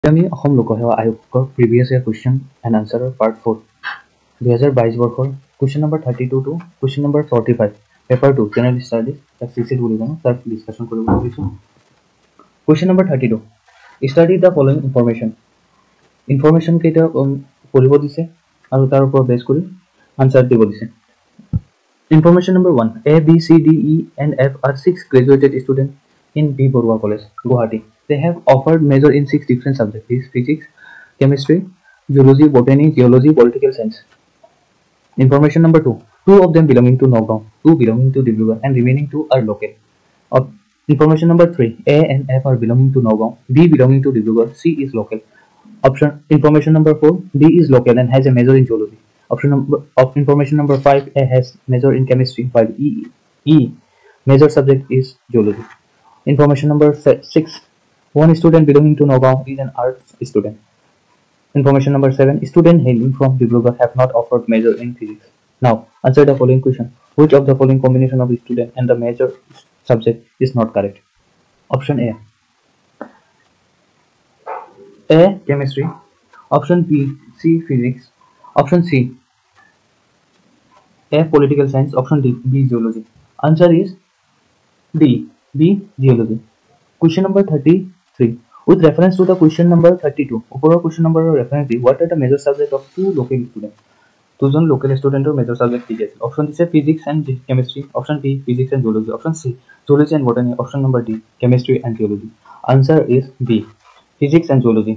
আমি অসম লোকসেৱা আয়োগৰ প্ৰিভিয়াছ ইয়াৰ কুৱেশ্যন এণ্ড আনচাৰৰ পাৰ্ট 4 2022 বৰ্ষৰ question number 32 to question number 45 paper 2 general studies তাক চিচিট বুলি জানো তাক ডিছকাশ্যন কৰিব বিচাৰিছোঁ। Question number 32 study the following information কেইটা পঢ়িব দিছে আৰু তাৰ ওপৰত বেছ কৰি আনচাৰ দিব দিছে। Information number 1. A, B, C, D, E, and F are 6 graduated students in B. Borua College, Guwahati. They have offered major in 6 different subjects: physics, chemistry, zoology, botany, geology, political science. Information number 2. 2 of them belonging to Nagaon, 2 belonging to Dibrugarh, and remaining 2 are local. Information number 3. A and F are belonging to Nagaon, B belonging to Dibrugarh, C is local. Information number 4. B is local and has a major in zoology. Information number 5. A has major in chemistry while E major subject is geology. Information number 6. One student belonging to Nagaon is an arts student. Information number 7. Students hailing from Dibrugarh have not offered major in physics. Now answer the following question. Which of the following combination of student and the major subject is not correct? Option A chemistry. Option B C physics. Option C A political science. Option D B geology. Answer is D B geology. Question number 33. With reference to the question number 32, overall question number reference D, what are the major subject of 2 local students? 2 local student or major subject is option D physics and chemistry. Option B physics and zoology. Option C zoology and botany. Option number D chemistry and geology. Answer is B physics and zoology.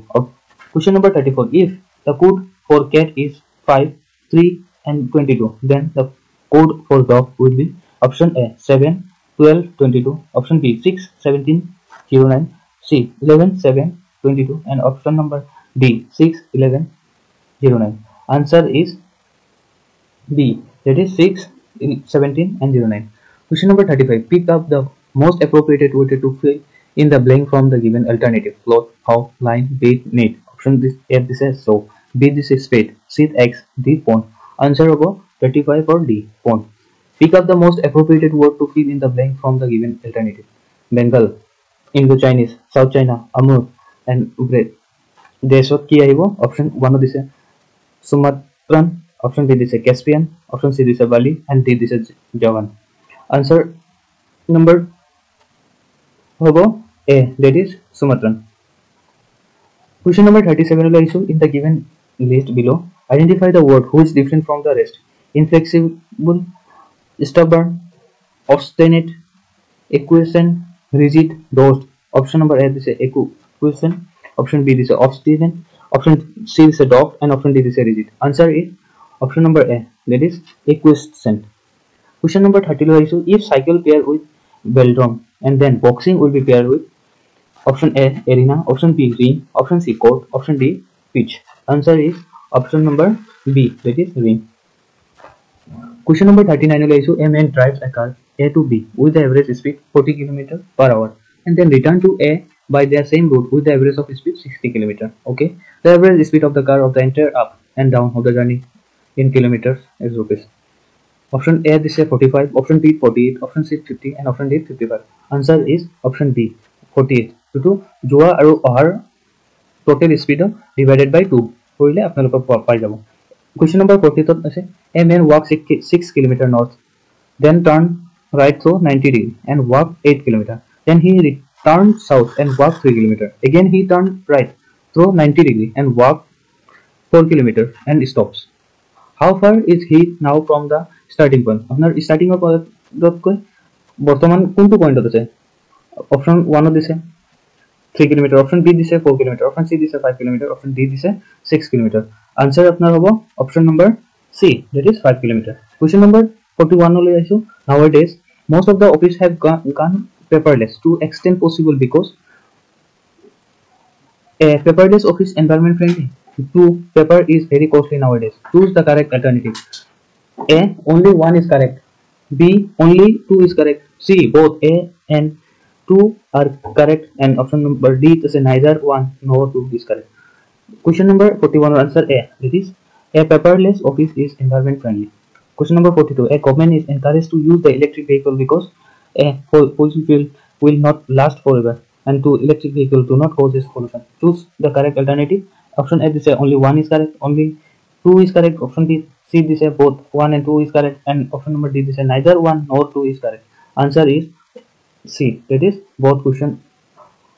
Question number 34. If the code for cat is 5, 3 and 22, then the code for dog will be option A 7, 12, 22, option B 6, 17, 09, C 11, 7, 22, and option number D 6, 11, 09. Answer is B, that is 6, 17 and 09. Question number 35. Pick up the most appropriate way to fill in the blank from the given alternative: cloth, house, line, bed, net. Option A this is soap, B this is spade, C X, D phone. Answer over 35 or D phone. Pick up the most appropriate word to fill in the blank from the given alternative: Bengal, Indo-Chinese, South China, Amur, and bread. Desot ki aibo? Option 1 this is Sumatran, option B this is Caspian, option C this is Bali, and D this is Javan. Answer number hobo A, that is Sumatran. Question number 37 will issue in the given list below. Identify the word who is different from the rest: inflexible, stubborn, obstinate, acquiescent, rigid, dosed. Option number A this is acquiescent, option B this is obstinate, option C this is dogged, and option D this is rigid. Answer is option number A, that is acquiescent. Question number 30 will issue if cycle pair with velodrome and then boxing will be paired with option A arena, option B ring, option C court, option D pitch. Answer is option number B, that is ring. Question number 39 will issue a man drives a car A to B with the average speed 40 km per hour and then return to A by their same route with the average of speed 60 km. Okay, the average speed of the car of the entire up and down of the journey in kilometers is rupees. Option A this is 45, option B 48, option C 50, and option D 55. Answer is option B 48. to যোৱা আৰু অহাৰ total speed divided by 2 কৰিলে আপোনালোকৰ পাই যাব। Question number 40 আছে a man walks 6 km north, then turn right through 90 degree and walk 8 km. Then he turned south and walked 3 km. Again he turned right through 90 degree and walked 4 km and stops. How far is he now from the starting point? আপোনাৰ starting point কৈ বৰ্তমান কোনটো পইণ্টত আছে? Option 1 দিছে 3 km, option B this is 4 km, option C this is 5 km, option D this is 6 km. Answer apnar hobo option number C, that is 5 km. Question number 41 ole aisu. Nowadays most of the office have gone paperless to extent possible because a paperless office environment friendly. 2 paper is very costly nowadays. Choose the correct alternative. A only 1 is correct, B only 2 is correct, C both A and 2 are correct, and option number D is neither 1 nor 2 is correct. Question number 41 answer A, that is a paperless office is environment friendly. Question number 42. A government is encouraged to use the electric vehicle because a fossil fuel will not last forever. and 2 electric vehicles do not cause pollution. Choose the correct alternative. Option A, this is only 1 is correct, only 2 is correct. Option B, C, this is both 1 and 2 is correct, and option number D, this is neither 1 nor 2 is correct. Answer is C, that is both question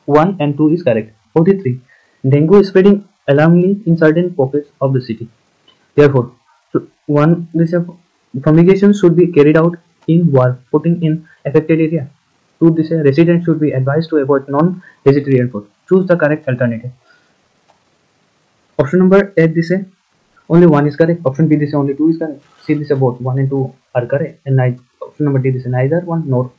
1 and 2 is correct. 43. Dengue is spreading alarmingly in certain pockets of the city. Therefore, one, this fumigation should be carried out in war putting in affected area. 2, this residents should be advised to avoid non-vegetarian food. Choose the correct alternative. Option number A, this only 1 is correct. Option B, this only 2 is correct. C, this both 1 and 2 are correct. And option number D, this neither 1 nor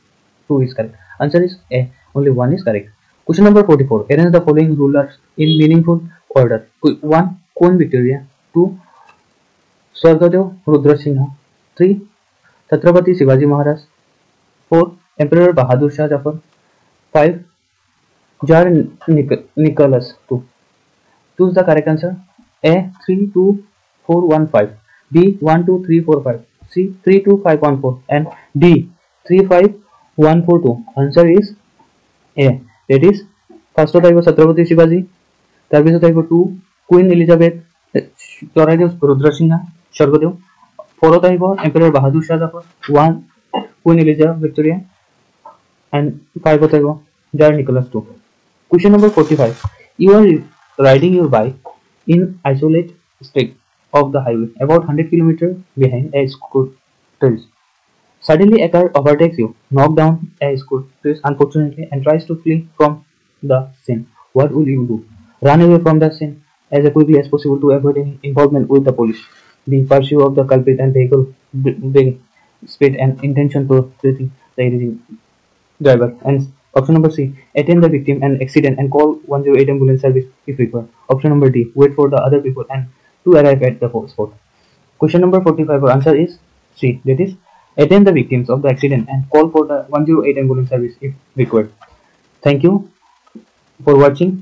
2 is correct. Answer is A, only 1 is correct. Question number 44. Arrange the following rulers in meaningful order. 1. Queen Victoria. 2. Swargadev Rudra Singha. 3. Chhatrapati Shivaji Maharaj. 4. Emperor Bahadur Shah Jafar. 5. Jar Nicholas II. Choose the correct answer. A. 3, 2, 4, 1, 5. B. 1, 2, 3, 4, 5. C. 3, 2, 5, 1, 4. And D. 3, 5, 1, 4, 2. Answer is A. That is, first of all, Chhatrapati Shivaji. Tarpisot 2. Queen Elizabeth. Choradev Rudra Singha. Swargadev. 4th Emperor Bahadur Shah Jafar. 1. Queen Elizabeth Victoria. And 5th Jar Nicholas II. Question number 45. You are riding your bike in isolate state of the highway about 100 km behind a scooter. Suddenly a car overtakes you, knocks down a scooter unfortunately and tries to flee from the scene. What will you do? Run away from the scene as quickly as possible to avoid any involvement with the police. B. Pursue of the culprit and vehicle bring speed and intention to treating the driver. And option number C. Attend the victim and accident and call 108 ambulance service if required. Option number D. Wait for the other people and to arrive at the spot. Question number 45. Answer is C. That is, attend the victims of the accident and call for the 108 ambulance service if required. Thank you for watching.